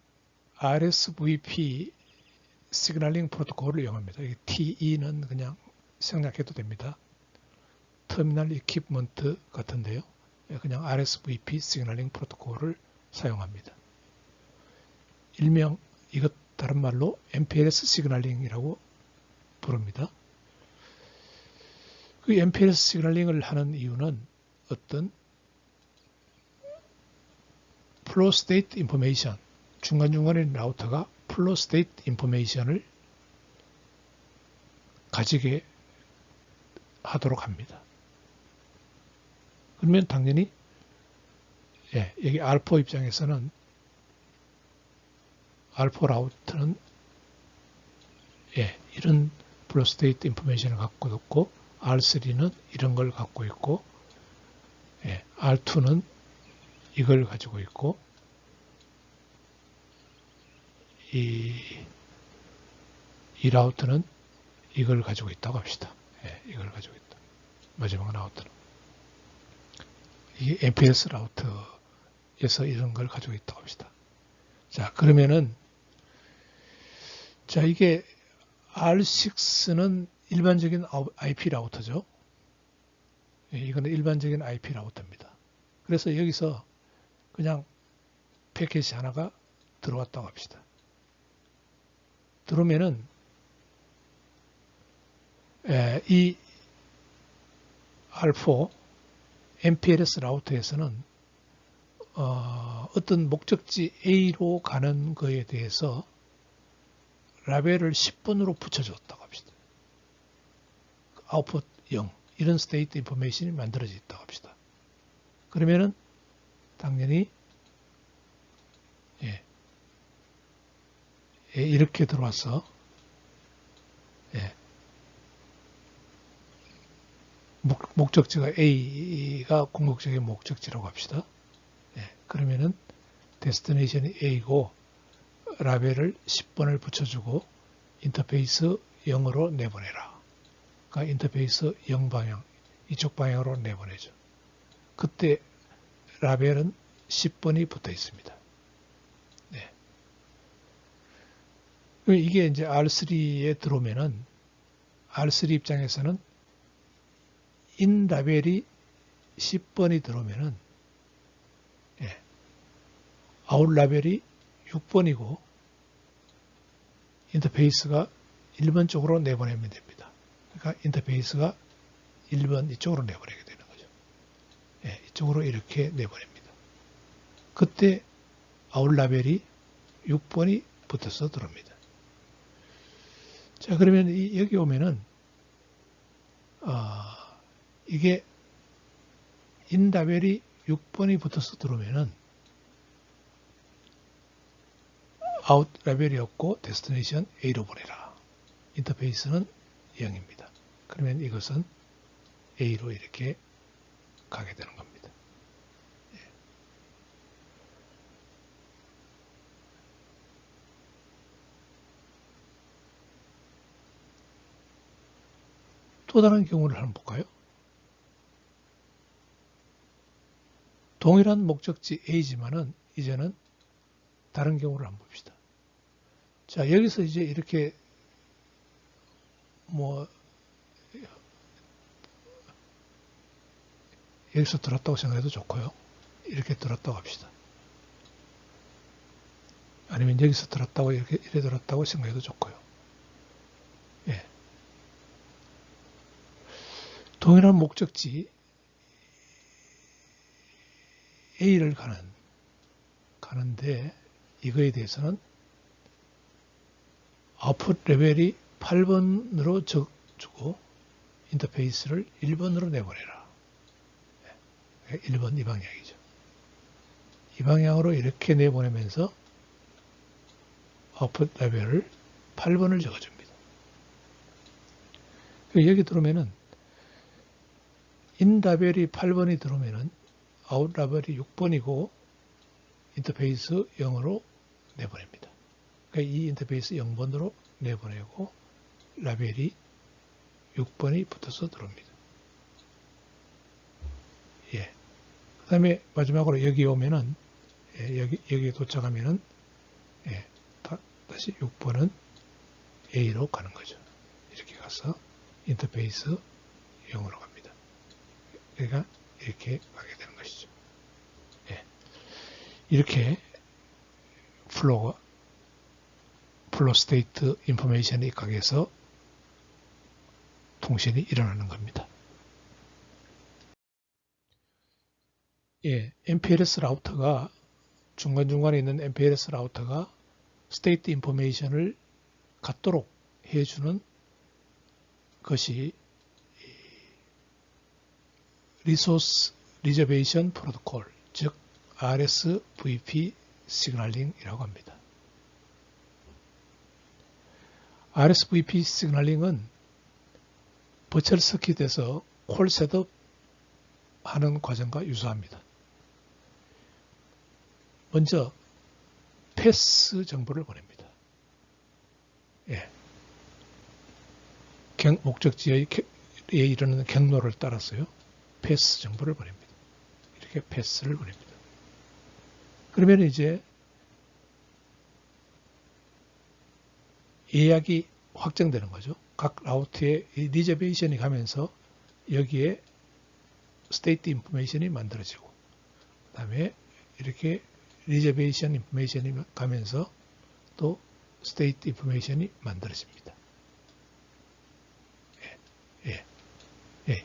RSVP 시그널링 프로토콜을 이용합니다. TE는 그냥 생략해도 됩니다. 터미널 이퀴프먼트 같은데요. 그냥 RSVP 시그널링 프로토콜을 사용합니다. 일명 이것 다른 말로 MPLS 시그널링이라고 부릅니다. 그 MPLS 시그널링을 하는 이유는 어떤 플로우 스테이트 인포메이션, 중간중간에 라우터가 플로우 스테이트 인포메이션을 가지게 하도록 합니다. 그러면 당연히 여기 R4 입장에서는 R4 라우터는 이런 플로우 스테이트 인포메이션을 갖고 있고 R3는 이런 걸 갖고 있고 R2는 이걸 가지고 있고 이 라우터는 이걸 가지고 있다고 합시다. 이걸 가지고 있다. 마지막 라우터는 이 MPLS 라우터에서 이런 걸 가지고 있다고 합시다. 자, 그러면은 자, 이게 R6는 일반적인 IP 라우터죠. 이거는 일반적인 IP 라우터입니다. 그래서 여기서 그냥 패킷이 하나가 들어왔다고 합시다. 들어오면은 이 R4 MPLS 라우터에서는 어떤 목적지 A로 가는 거에 대해서 라벨을 10번으로 붙여줬다고 합시다. 아웃풋 0 이런 스테이트 인포메이션이 만들어져 있다고 합시다. 그러면은 당연히 이렇게 들어와서 목적지가 A가 궁극적인 목적지라고 합시다. 그러면은 데스티네이션이 A고 라벨을 10번을 붙여주고 인터페이스 0으로 내보내라. 그러니까 인터페이스 0 방향, 이쪽 방향으로 내보내죠. 그때 라벨은 10번이 붙어 있습니다. 이게 이제 R3에 들어오면은 R3 입장에서는 인 라벨이 10번이 들어오면은 아웃 라벨이 6번이고 인터페이스가 1번 쪽으로 내보내면 됩니다. 그러니까 인터페이스가 1번 이쪽으로 내보내게 되는 거죠. 이쪽으로 이렇게 내보냅니다. 그때 아웃 라벨이 6번이 붙어서 들어옵니다. 자, 그러면 여기 오면은 이게 인 라벨이 6번이 붙어서 들어오면은 아웃 라벨이 없고 데스티네이션 A로 보내라. 인터페이스는 0입니다. 그러면 이것은 A로 이렇게 가게 되는 겁니다. 또 다른 경우를 한번 볼까요? 동일한 목적지 A지만은 이제는 다른 경우를 한번 봅시다. 자, 여기서 이제 이렇게 여기서 들었다고 생각해도 좋고요. 이렇게 들었다고 합시다. 아니면 여기서 들었다고 이래 들었다고 생각해도 좋고요. 동일한 목적지 A를 가는데 이거에 대해서는 아웃풋 레벨이 8번으로 주고 인터페이스를 1번으로 내보내라. 1번 이 방향이죠. 이 방향으로 이렇게 내보내면서 아웃풋 레벨을 8번을 적어줍니다. 여기 들어오면은 인 라벨이 8번이 들어오면은 아웃 라벨이 6번이고 인터페이스 0으로 내보냅니다. 그러니까 이 인터페이스 0번으로 내보내고 라벨이 6번이 붙어서 들어옵니다. 예. 그 다음에 마지막으로 여기 오면은, 예, 여기에 도착하면은, 예, 다시 6번은 A로 가는 거죠. 이렇게 가서 인터페이스 0으로 갑니다. 그러니까 이렇게 가게 되는 것이죠. 예. 이렇게 플로 스테이트 인포메이션이 각에서 통신이 일어나는 겁니다. 예, MPLS 라우터가 중간중간에 있는 MPLS 라우터가 스테이트 인포메이션을 갖도록 해주는 것이 리소스 리저베이션 프로토콜, 즉 RSVP 시그널링이라고 합니다. RSVP 시그널링은 버추얼 서킷에서 콜 셋업 하는 과정과 유사합니다. 먼저 패스 정보를 보냅니다. 예. 목적지에 이르는 경로를 따라서요. 패스 정보를 보냅니다. 이렇게 패스를 보냅니다. 그러면 이제 예약이 확정되는 거죠. 각 라우트에 리저베이션이 가면서 여기에 스테이트 인포메이션이 만들어지고 그 다음에 이렇게 리저베이션 인포메이션이 가면서 또 스테이트 인포메이션이 만들어집니다.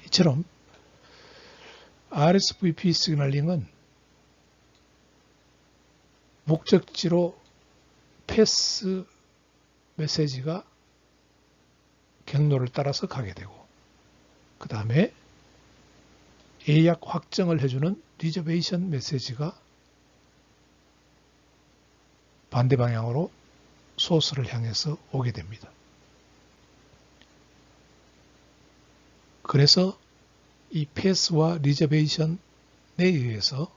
이처럼 RSVP 시그널링은 목적지로 패스 메시지가 경로를 따라서 가게 되고 그 다음에 예약 확정을 해주는 리저베이션 메시지가 반대 방향으로 소스를 향해서 오게 됩니다. 그래서 이 패스와 리저베이션에 의해서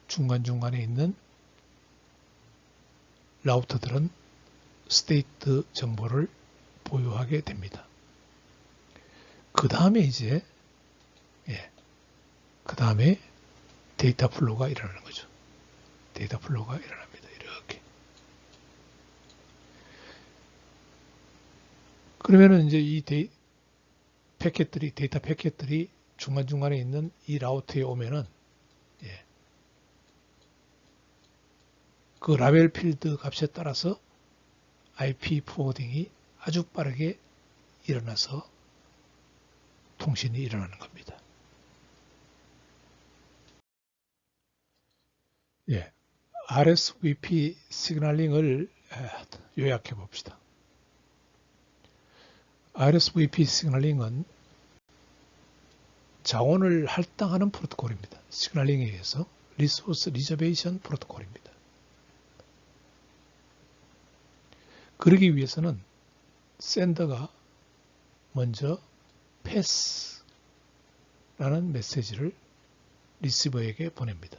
중간중간에 있는 라우터들은 스테이트 정보를 보유하게 됩니다. 그 다음에 이제 그 다음에 데이터 플로우가 일어나는 거죠. 데이터 플로우가 일어납니다. 이렇게. 그러면은 이제 이 데이터 패켓들이 중간중간에 있는 이 라우터에 오면은 그 라벨 필드 값에 따라서 IP 포워딩이 아주 빠르게 일어나서 통신이 일어나는 겁니다. RSVP 시그널링을 요약해 봅시다. RSVP 시그널링은 자원을 할당하는 프로토콜입니다. 시그널링에 의해서 리소스 리저베이션 프로토콜입니다. 그러기 위해서는 샌더가 먼저 패스라는 메시지를 리시버에게 보냅니다.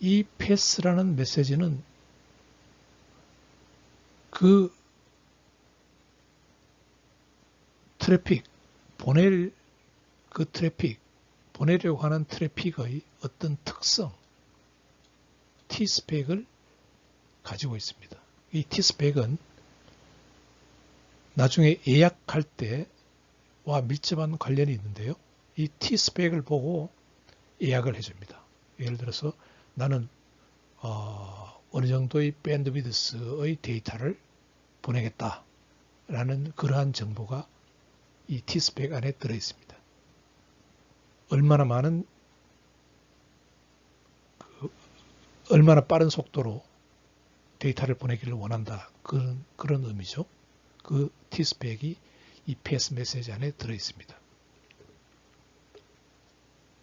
이 패스라는 메시지는 그 트래픽, 보내려고 하는 트래픽의 어떤 특성, T스펙을 가지고 있습니다. 이 T스펙은 나중에 예약할 때와 밀접한 관련이 있는데요. 이 T스펙을 보고 예약을 해줍니다. 예를 들어서 나는 어느 정도의 밴드위드스의 데이터를 보내겠다라는 그러한 정보가 이 T스펙 안에 들어있습니다. 얼마나 빠른 속도로 데이터를 보내기를 원한다. 그런 의미죠. 그 T스펙이 이 PS 메시지 안에 들어있습니다.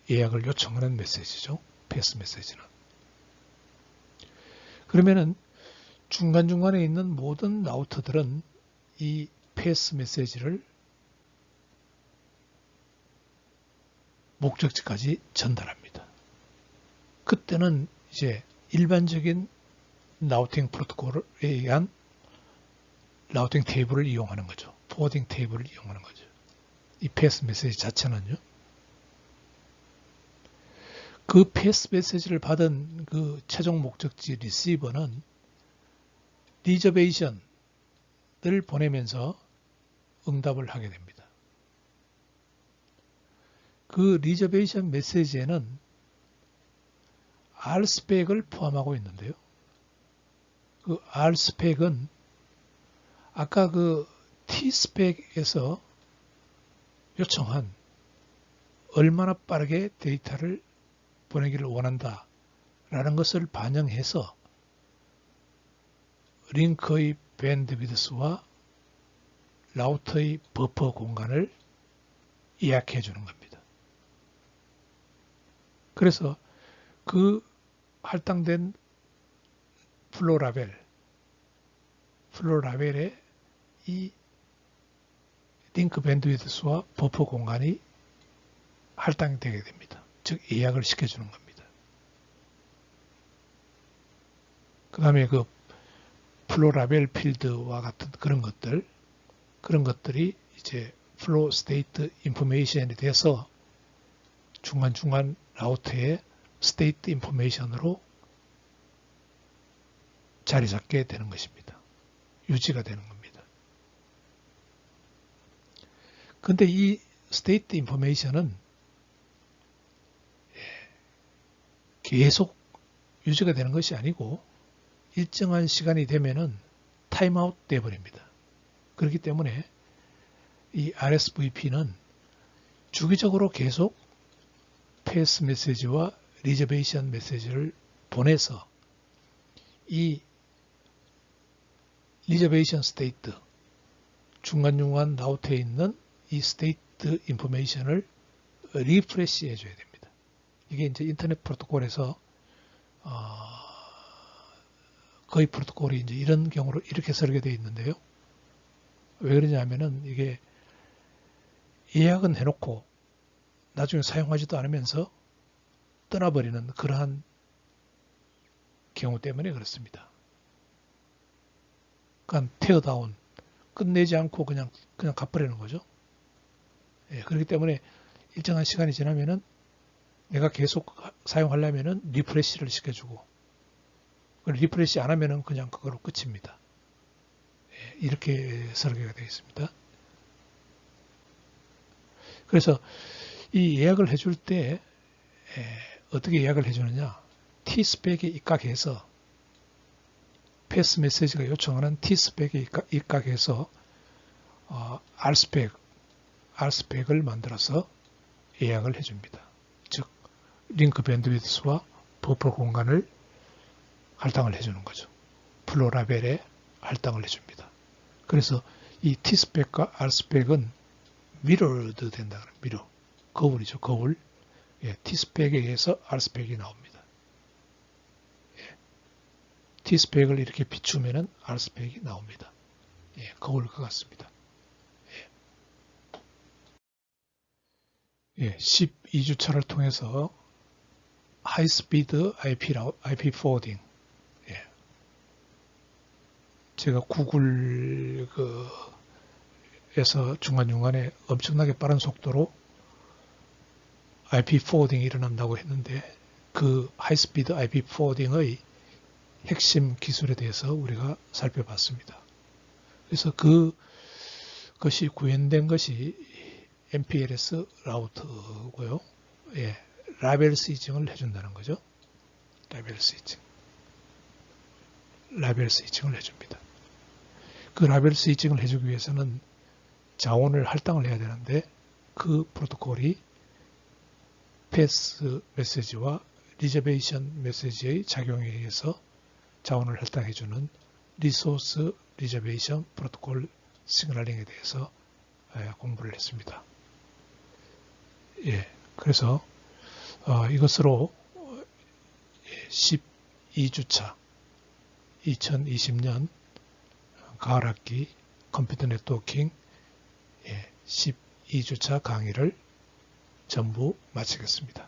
예약을 요청하는 메시지죠. PS 메시지는. 그러면은 중간중간에 있는 모든 라우터들은 이 PS 메시지를 목적지까지 전달합니다. 그때는 이제 일반적인 라우팅 프로토콜에 의한 라우팅 테이블을 이용하는 거죠. 포워딩 테이블을 이용하는 거죠. 이 PS 메시지 자체는요. 그 PS 메시지를 받은 그 최종 목적지 리시버는 리저베이션을 보내면서 응답을 하게 됩니다. 그 리저베이션 메시지에는 R스펙을 포함하고 있는데요. 그 R스펙은 아까 그 T스펙에서 요청한 얼마나 빠르게 데이터를 보내기를 원한다 라는 것을 반영해서 링크의 밴드위드스와 라우터의 버퍼 공간을 예약해 주는 겁니다. 그래서 그 할당된 플로 라벨에 이 링크 밴드위드스와 버퍼 공간이 할당되게 됩니다. 즉 예약을 시켜주는 겁니다. 그 다음에 그 플로 라벨 필드와 같은 그런 것들이 이제 플로 스테이트 인포메이션에 대해서 중간중간 라우터의 스테이트 인포메이션으로 자리 잡게 되는 것입니다. 유지가 되는 겁니다. 근데 이 스테이트 인포메이션은 계속 유지가 되는 것이 아니고 일정한 시간이 되면은 타임아웃 되어버립니다. 그렇기 때문에 이 RSVP는 주기적으로 계속 패스 메시지와 리저베이션 메시지를 보내서 이 리저베이션 스테이트 중간중간 라우터에 있는 이 스테이트 인포메이션을 리프레시 해줘야 됩니다. 이게 이제 인터넷 프로토콜에서 거의 프로토콜이 이제 이런 경우로 이렇게 설계되어 있는데요. 왜 그러냐면은 이게 예약은 해놓고 나중에 사용하지도 않으면서 떠나버리는 그러한 경우 때문에 그렇습니다. 그러니까 테어다운 끝내지 않고 그냥 가버리는 거죠. 예, 그렇기 때문에 일정한 시간이 지나면은 내가 계속 사용하려면은 리프레시를 시켜주고 리프레시 안 하면은 그냥 그거로 끝입니다. 예, 이렇게 설계가 되어 있습니다. 그래서 이 예약을 해줄 때 어떻게 예약을 해주느냐? T스펙에 입각해서 패스 메시지가 요청하는 T스펙에 입각해서 R스펙을 만들어서 예약을 해줍니다. 즉 링크 밴드위드스와 버퍼 공간을 할당을 해주는 거죠. 플로 라벨에 할당을 해줍니다. 그래서 이 T스펙과 R스펙은 미러드 된다. 미러. 거울이죠. 거울. 예, T스펙에 의해서 R스펙이 나옵니다. 예, T스펙을 이렇게 비추면은 R스펙이 나옵니다. 예, 거울 것 같습니다. 예, 12주차를 통해서 하이스피드 IP 포워딩. 예. 제가 구글 에서 중간중간에 엄청나게 빠른 속도로 IP 포워딩이 일어난다고 했는데 그 하이스피드 IP 포워딩의 핵심 기술에 대해서 우리가 살펴봤습니다. 그래서 그것이 구현된 것이 MPLS 라우터고요. 예, 라벨 스위칭을 해준다는 거죠. 라벨 스위칭을 해줍니다. 그 라벨 스위칭을 해주기 위해서는 자원을 할당을 해야 되는데 그 프로토콜이 패스 메시지와 리저베이션 메시지의 작용에 의해서 자원을 할당해주는 리소스 리저베이션 프로토콜 시그널링에 대해서 공부를 했습니다. 예, 그래서 이것으로 12주차 2020년 가을학기 컴퓨터 네트워킹 12주차 강의를 전부 마치겠습니다.